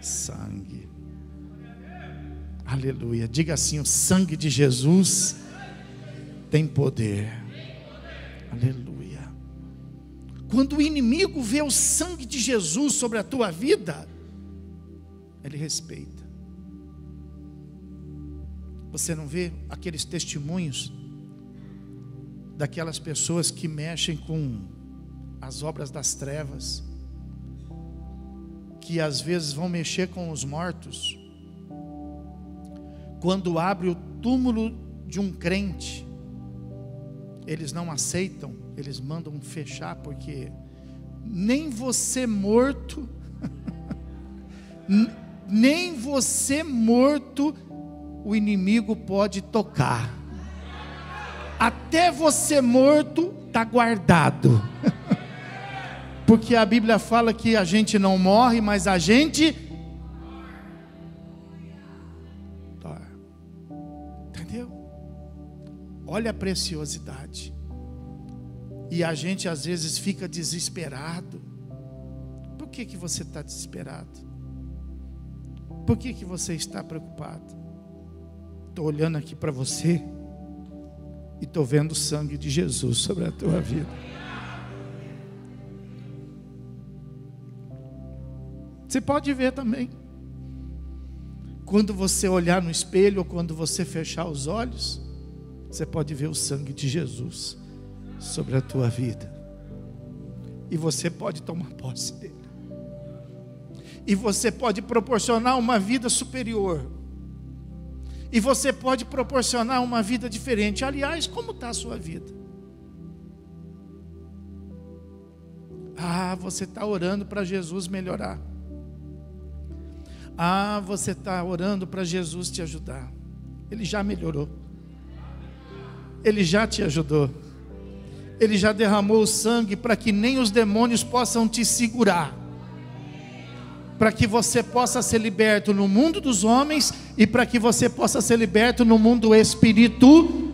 sangue. Aleluia. Diga assim: o sangue de Jesus tem poder. Aleluia. Quando o inimigo vê o sangue de Jesus sobre a tua vida, ele respeita. Você não vê aqueles testemunhos daquelas pessoas que mexem com as obras das trevas, que às vezes vão mexer com os mortos? Quando abre o túmulo de um crente, eles não aceitam, eles mandam fechar, porque nem você morto, nem você morto, o inimigo pode tocar. Até você morto está guardado. Porque a Bíblia fala que a gente não morre, mas a gente dorme. Entendeu? Olha a preciosidade. E a gente às vezes fica desesperado. Por que você está desesperado? Por que você está preocupado? Estou olhando aqui para você e estou vendo o sangue de Jesus sobre a tua vida. Você pode ver também. Quando você olhar no espelho ou quando você fechar os olhos, você pode ver o sangue de Jesus sobre a tua vida. E você pode tomar posse dele. E você pode proporcionar uma vida superior. E você pode proporcionar uma vida diferente. Aliás, como está a sua vida? Você está orando para Jesus melhorar. Você está orando para Jesus te ajudar. Ele já melhorou. Ele já te ajudou. Ele já derramou o sangue para que nem os demônios possam te segurar. Para que você possa ser liberto no mundo dos homens e para que você possa ser liberto no mundo espírito.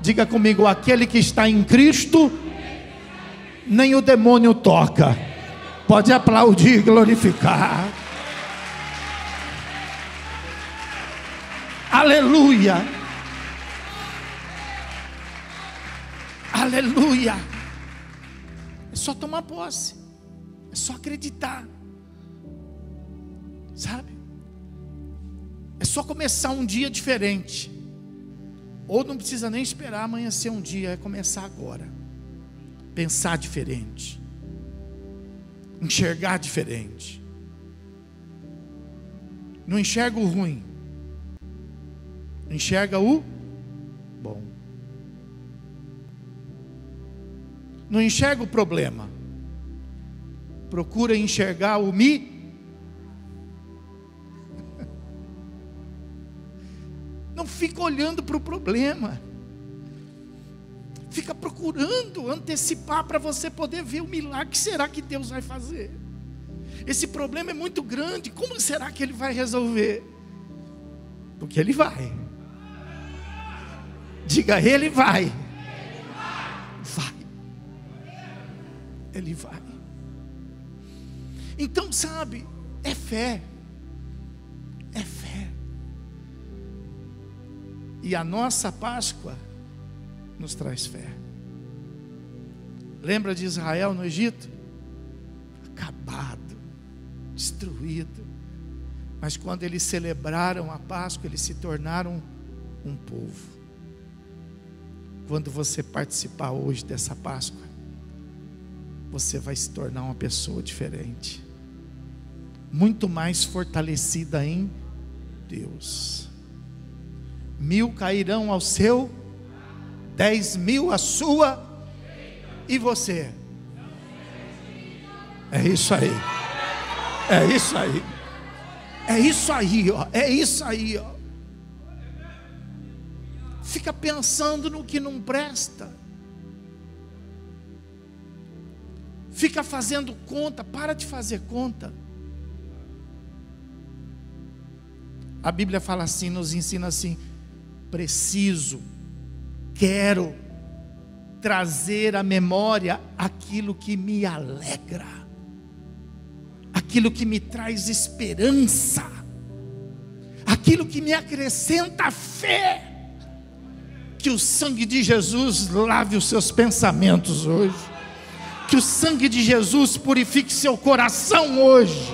Diga comigo, aquele que está em Cristo, nem o demônio toca. Pode aplaudir e glorificar. Aleluia. Aleluia. É só tomar posse. É só acreditar. Sabe? É só começar um dia diferente. Ou não precisa nem esperar amanhecer um dia, é começar agora. Pensar diferente. Enxergar diferente. Não enxerga o ruim. Enxerga o bom. Não enxerga o problema. Procura enxergar o Não fica olhando para o problema. Fica procurando antecipar para você poder ver o milagre que será que Deus vai fazer. Esse problema é muito grande. Como será que Ele vai resolver? Porque Ele vai. Diga, Ele vai. Vai. Ele vai. Então, sabe, é fé. É fé. E a nossa Páscoa nos traz fé. Lembra de Israel no Egito? Acabado, destruído. Mas quando eles celebraram a Páscoa, eles se tornaram um povo. Quando você participar hoje dessa Páscoa, você vai se tornar uma pessoa diferente, muito mais fortalecida em Deus. 1000 cairão ao seu, 10.000 à sua, e você? É isso aí. É isso aí. É isso aí, ó. É isso aí, ó. Fica pensando no que não presta. Fica fazendo conta. Para de fazer conta. A Bíblia fala assim, nos ensina assim: preciso, quero trazer à memória aquilo que me alegra, aquilo que me traz esperança, aquilo que me acrescenta fé. Que o sangue de Jesus lave os seus pensamentos hoje. Que o sangue de Jesus purifique seu coração hoje.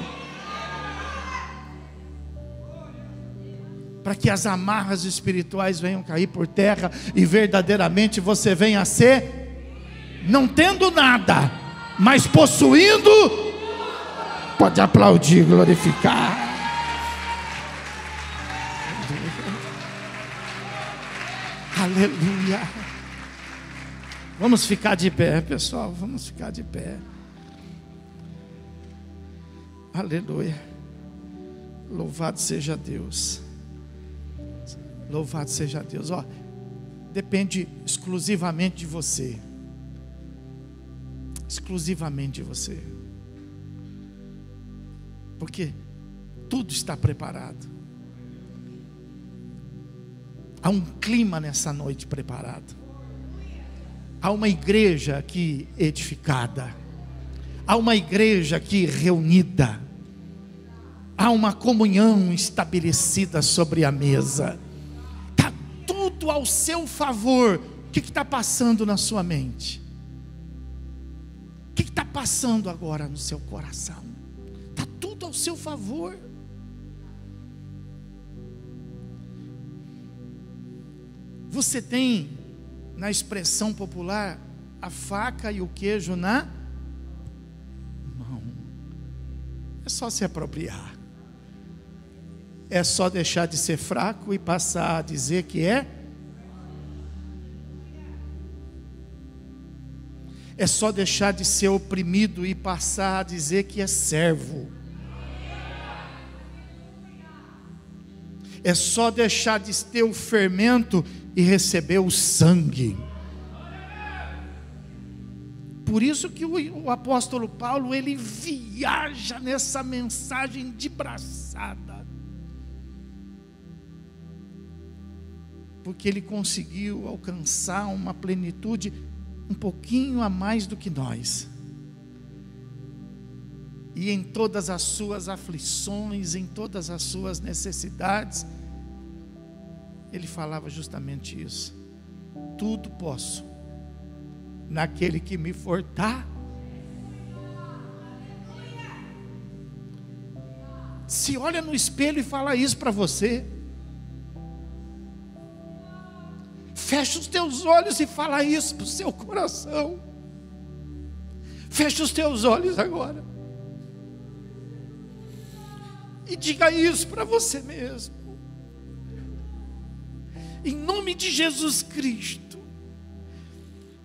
Para que as amarras espirituais venham cair por terra e verdadeiramente você venha a ser, não tendo nada, mas possuindo. Pode aplaudir, glorificar. Aleluia. Vamos ficar de pé, pessoal. Vamos ficar de pé. Aleluia. Louvado seja Deus. Louvado seja Deus. Ó, depende exclusivamente de você. Exclusivamente de você. Porque tudo está preparado. Há um clima nessa noite preparado. Há uma igreja aqui edificada. Há uma igreja aqui reunida. Há uma comunhão estabelecida sobre a mesa. Está tudo ao seu favor. O que está passando na sua mente? O que está passando agora no seu coração? Está tudo ao seu favor. Você tem, na expressão popular, a faca e o queijo na mão. É só se apropriar. É só deixar de ser fraco e passar a dizer que é. É só deixar de ser oprimido e passar a dizer que é servo. É só deixar de ter o fermento e receber o sangue. Por isso que o apóstolo Paulo, ele viaja nessa mensagem de braçada. Porque ele conseguiu alcançar uma plenitude um pouquinho a mais do que nós. E em todas as suas aflições, em todas as suas necessidades, ele falava justamente isso. Tudo posso naquele que me fortalece. Se olha no espelho e fala isso para você. Fecha os teus olhos e fala isso para o seu coração. Fecha os teus olhos agora. E diga isso para você mesmo. Em nome de Jesus Cristo.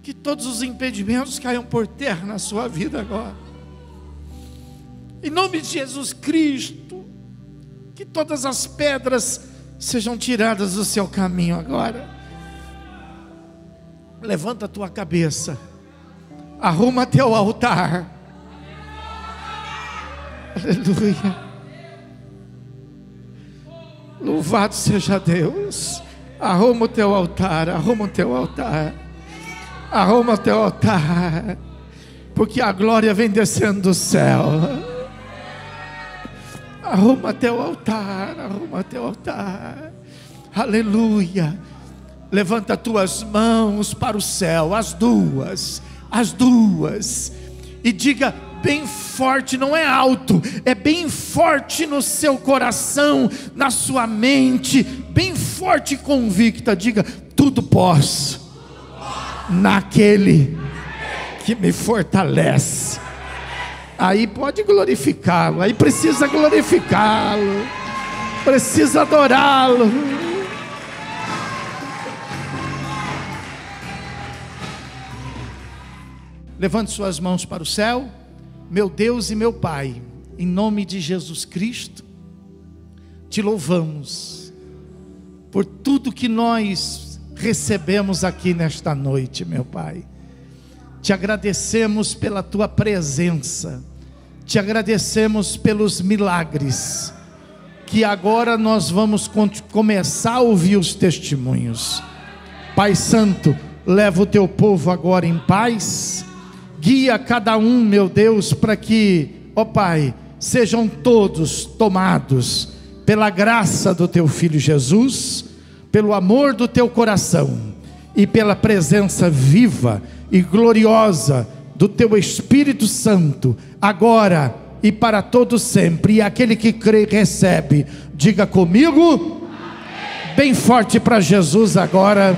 Que todos os impedimentos caiam por terra na sua vida agora. Em nome de Jesus Cristo. Que todas as pedras sejam tiradas do seu caminho agora. Levanta a tua cabeça. Arruma teu altar. Aleluia. Louvado seja Deus. Arruma o teu altar, arruma o teu altar. Arruma o teu altar. Porque a glória vem descendo do céu. Arruma teu altar, arruma teu altar. Aleluia. Levanta tuas mãos para o céu, as duas, e diga bem forte, não é alto, é bem forte no seu coração, na sua mente, bem forte e convicta, diga: tudo posso naquele que me fortalece. Aí pode glorificá-lo, aí precisa glorificá-lo, precisa adorá-lo. Levante suas mãos para o céu. Meu Deus e meu Pai, em nome de Jesus Cristo, te louvamos por tudo que nós recebemos aqui nesta noite, meu Pai. Te agradecemos pela tua presença, te agradecemos pelos milagres, que agora nós vamos começar a ouvir os testemunhos. Pai Santo, leva o teu povo agora em paz. Guia cada um, meu Deus, para que, ó Pai, sejam todos tomados pela graça do teu Filho Jesus, pelo amor do teu coração e pela presença viva e gloriosa do teu Espírito Santo, agora e para todo sempre. E aquele que crê e recebe, diga comigo, amém. Bem forte para Jesus agora.